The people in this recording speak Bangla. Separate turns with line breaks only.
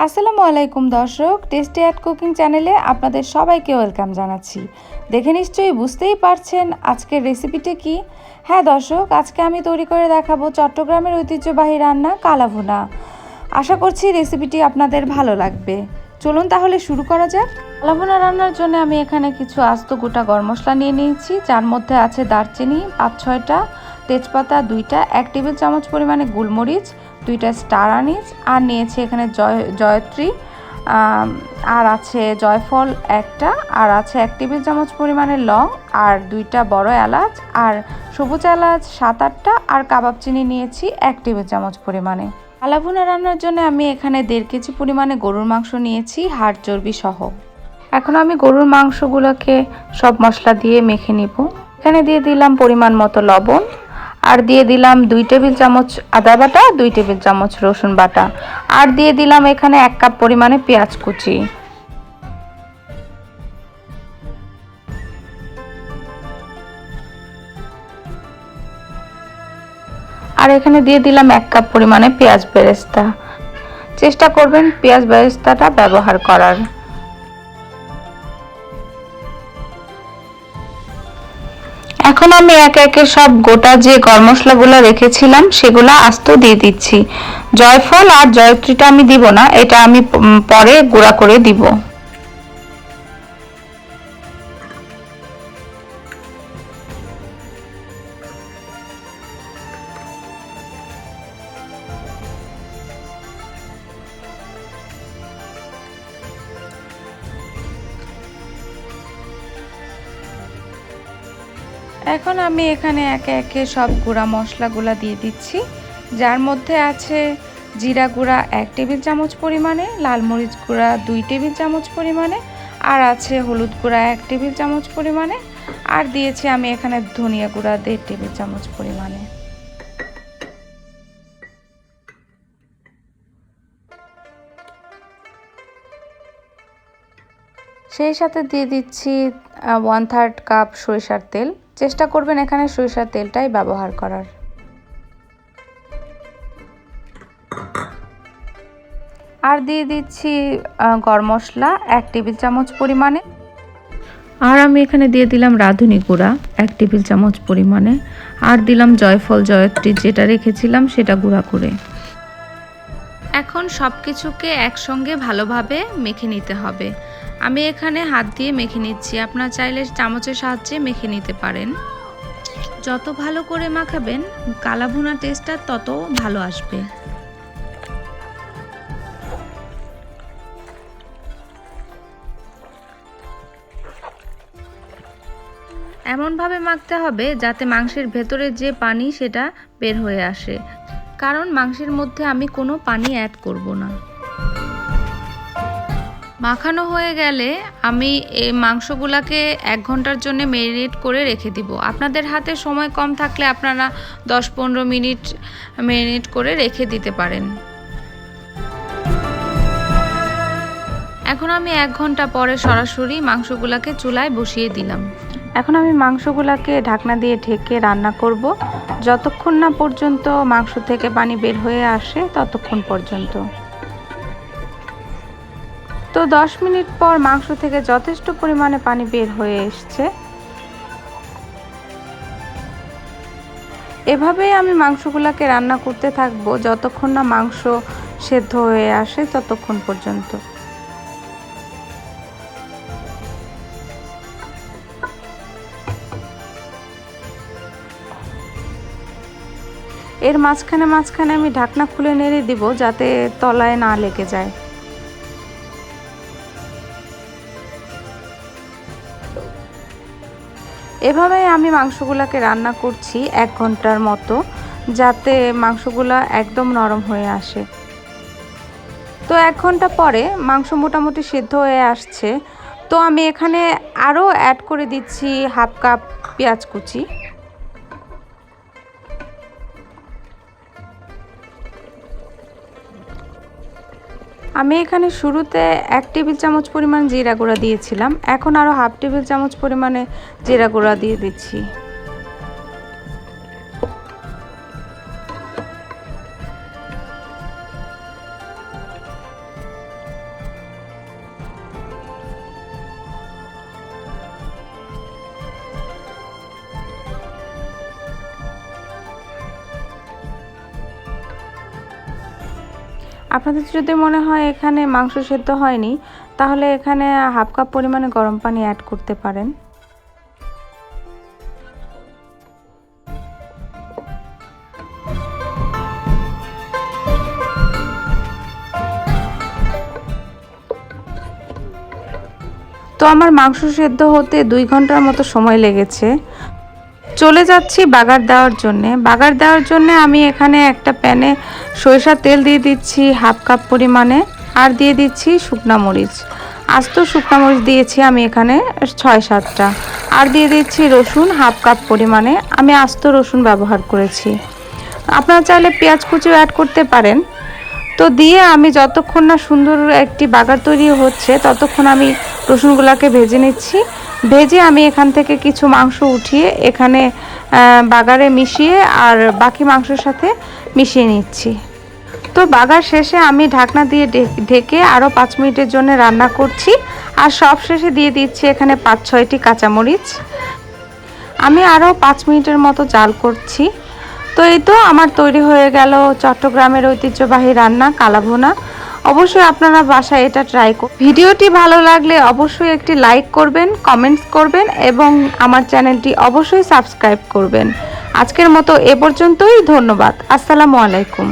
আসসালামু আলাইকুম দর্শক, টেস্টি অ্যাট কুকিং চ্যানেলে আপনাদের সবাইকে ওয়েলকাম জানাচ্ছি। দেখে নিশ্চয়ই বুঝতেই পারছেন আজকের রেসিপিটা কি। হ্যাঁ দর্শক, আজকে আমি তৈরি করে দেখাবো চট্টগ্রামের ঐতিহ্যবাহী রান্না কালাভুনা। আশা করছি রেসিপিটি আপনাদের ভালো লাগবে। চলুন তাহলে শুরু করা যাক। কালাভুনা রান্নার জন্য আমি এখানে কিছু আস্ত গোটা গরম মশলা নিয়ে নিয়েছি, যার মধ্যে আছে দারচিনি ৫-৬টা, তেজপাতা ২টা, ১ টেবিল চামচ পরিমাণে গোলমরিচ, 2টা স্টার আনিস, আর নিয়েছি এখানে জয়ত্রী, আর আছে জয়ফল 1টা, আর আছে 1 টেবিল চামচ পরিমাণে লং, আর 2টা বড় এলাচ, আর সবুজ এলাচ 7-8টা, আর কাবাব চিনি নিয়েছি 1 টেবিল চামচ পরিমাণে। কালাভুনা রান্নার জন্য আমি এখানে 1.5 কেজি পরিমাণে গরুর মাংস নিয়েছি, হাড় চর্বি সহ। এখন আমি গরুর মাংসগুলোকে সব মশলা দিয়ে মেখে নিব। এখানে দিয়ে দিলাম পরিমাণ মতো লবণ, আর দিয়ে দিলাম 2 টেবিল চামচ আদা বাটা, 2 টেবিল চামচ রসুন বাটা, আর দিয়ে দিলাম এখানে 1 কাপ পরিমাণে পেঁয়াজ কুচি। আর এখানে দিয়ে দিলাম 1 কাপ পরিমাণে পেঁয়াজ বেরেস্তা। চেষ্টা করবেন পেঁয়াজ বেরেস্তাটা ব্যবহার করার। এখন আমি একে একে সব গোটা যে গরম মশলাগুলো রেখেছিলাম সেগুলো আস্ত দিয়ে দিচ্ছি। জয়ফল আর জয়ত্রীটা আমি দিব না, এটা আমি পরে গুঁড়া করে দিব। এখন আমি এখানে একে একে সব গুঁড়া মশলাগুলো দিয়ে দিচ্ছি, যার মধ্যে আছে জিরা গুঁড়া 1 টেবিল চামচ পরিমাণে, লাল মরিচ গুঁড়া 2 টেবিল চামচ পরিমাণে, আর আছে হলুদ গুঁড়া 1 টেবিল চামচ পরিমাণে, আর দিয়েছি আমি এখানে ধনিয়া গুঁড়া 1.5 টেবিল চামচ পরিমাণে। সেই সাথে দিয়ে দিচ্ছি 1/3 কাপ সরিষার তেল। চেষ্টা করবেন এখানে সরিষার তেলটাই ব্যবহার করার। আর দিয়ে দিচ্ছি গরম মশলা 1 টেবিল চামচ পরিমাণে, আর আমি এখানে দিয়ে দিলাম রাঁধুনি গুঁড়া 1 টেবিল চামচ পরিমাণে, আর দিলাম জয়ফল জয়ত্রী যেটা রেখেছিলাম সেটা গুঁড়া করে। এখন সব কিছুকে একসঙ্গে ভালোভাবে মেখে নিতে হবে। আমি এখানে হাত দিয়ে মেখে নিচ্ছি, আপনারা চাইলে চামচের সাহায্যে মেখে নিতে পারেন। যত ভালো করে মাখাবেন কালাভুনা টেস্টটা তত ভালো আসবে। এমনভাবে মাখতে হবে যাতে মাংসের ভেতরে যে পানি সেটা বের হয়ে আসে, কারণ মাংসের মধ্যে আমি কোনো পানি অ্যাড করব না। মাখানো হয়ে গেলে আমি এই মাংসগুলোকে 1 ঘন্টার জন্য ম্যারিনেট করে রেখে দিব। আপনাদের হাতে সময় কম থাকলে আপনারা 10-15 মিনিট ম্যারিনেট করে রেখে দিতে পারেন। এখন আমি 1 ঘন্টা পরে সরাসরি মাংসগুলোকে চুলায় বসিয়ে দিলাম। এখন আমি মাংসগুলোকে ঢাকনা দিয়ে ঢেকে রান্না করব, যতক্ষণ না পর্যন্ত মাংস থেকে পানি বের হয়ে আসে ততক্ষণ পর্যন্ত। তো 10 মিনিট পর মাংস থেকে যথেষ্ট পরিমাণে পানি বের হয়ে এসছে। এভাবেই আমি মাংসগুলোকে রান্না করতে থাকবো যতক্ষণ না মাংস সেদ্ধ হয়ে আসে ততক্ষণ পর্যন্ত। এর মাঝখানে আমি ঢাকনা খুলে নেড়ে দিব যাতে তলায় না লেগে যায়। এভাবেই আমি মাংসগুলোকে রান্না করছি 1 ঘন্টার মতো, যাতে মাংসগুলো একদম নরম হয়ে আসে। তো 1 ঘন্টা পরে মাংস মোটামুটি সিদ্ধ হয়ে আসছে। তো আমি এখানে আরও অ্যাড করে দিচ্ছি 1/2 কাপ পেঁয়াজ কুচি। আমি এখানে শুরুতে 1 টেবিল চামচ পরিমাণ জিরা গুঁড়া দিয়েছিলাম, এখন আরও 1/2 টেবিল চামচ পরিমাণে জিরা গুঁড়া দিয়ে দিচ্ছি। আপনাদের যদি মনে হয় এখানে মাংস সেদ্ধ হয়নি, তাহলে এখানে হাফ কাপ পরিমাণে গরম পানি অ্যাড করতে পারেন। তো আমার মাংস সেদ্ধ হতে 2 ঘন্টার মতো সময় লেগেছে। চলে যাচ্ছি বাগার দেওয়ার জন্যে। বাগার দেওয়ার জন্যে আমি এখানে একটা প্যানে সরিষার তেল দিয়ে দিচ্ছি হাফ কাপ পরিমাণে, আর দিয়ে দিচ্ছি শুকনা মরিচ। আস্ত শুকনা মরিচ দিয়েছি আমি এখানে 6-7টা, আর দিয়ে দিচ্ছি রসুন হাফ কাপ পরিমাণে। আমি আস্ত রসুন ব্যবহার করেছি, আপনারা চাইলে পেঁয়াজ কুচিও অ্যাড করতে পারেন। তো দিয়ে আমি যতক্ষণ না সুন্দর একটি বাগার তৈরি হচ্ছে ততক্ষণ আমি রসুনগুলোকে ভেজে নিচ্ছি। ভেজে আমি এখান থেকে কিছু মাংস উঠিয়ে এখানে বাগারে মিশিয়ে আর বাকি মাংসের সাথে মিশিয়ে নিচ্ছি। তো বাগার শেষে আমি ঢাকনা দিয়ে ঢেকে আরও 5 মিনিটের জন্য রান্না করছি। আর সব শেষে দিয়ে দিচ্ছি এখানে 5-6টি কাঁচামরিচ। আমি আরও 5 মিনিটের মতো জাল করছি। তো এই তো আমার তৈরি হয়ে গেল চট্টগ্রামের ঐতিহ্যবাহী রান্না কালাভুনা। অবশ্যই আপনারা বাসায় এটা ট্রাই করুন। ভিডিওটি ভালো লাগলে অবশ্যই একটি লাইক করবেন, কমেন্টস করবেন এবং আমার চ্যানেলটি অবশ্যই সাবস্ক্রাইব করবেন। আজকের মতো এ পর্যন্তই। ধন্যবাদ। আসসালামু আলাইকুম।